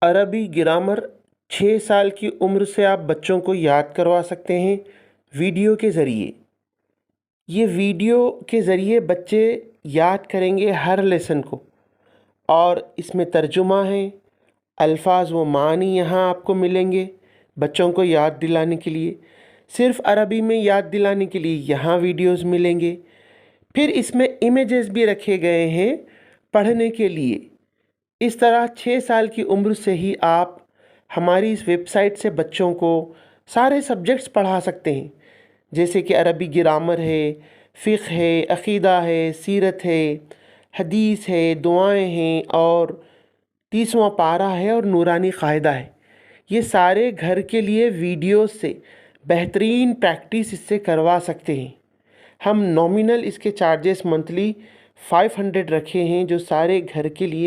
عربی گرامر 6 سال کی عمر سے آپ بچوں کو یاد کروا سکتے ہیں ویڈیو کے ذریعے۔ یہ ویڈیو کے ذریعے بچے یاد کریں گے ہر لیسن کو، اور اس میں ترجمہ ہے، الفاظ و معنی یہاں آپ کو ملیں گے بچوں کو یاد دلانے کے لیے۔ صرف عربی میں یاد دلانے کے لیے یہاں ویڈیوز ملیں گے۔ پھر اس میں امیجز بھی رکھے گئے ہیں پڑھنے کے لیے۔ اس طرح 6 سال کی عمر سے ہی آپ ہماری اس ویب سائٹ سے بچوں کو سارے سبجیکٹس پڑھا سکتے ہیں، جیسے کہ عربی گرامر ہے، فقہ ہے، عقیدہ ہے، سیرت ہے، حدیث ہے، دعائیں ہیں، اور 30واں پارہ ہے اور نورانی قاعدہ ہے۔ یہ سارے گھر کے لیے ویڈیوز سے بہترین پریکٹس اس سے کروا سکتے ہیں۔ ہم نومینل اس کے چارجز منتھلی 500 رکھے ہیں، جو سارے گھر کے لیے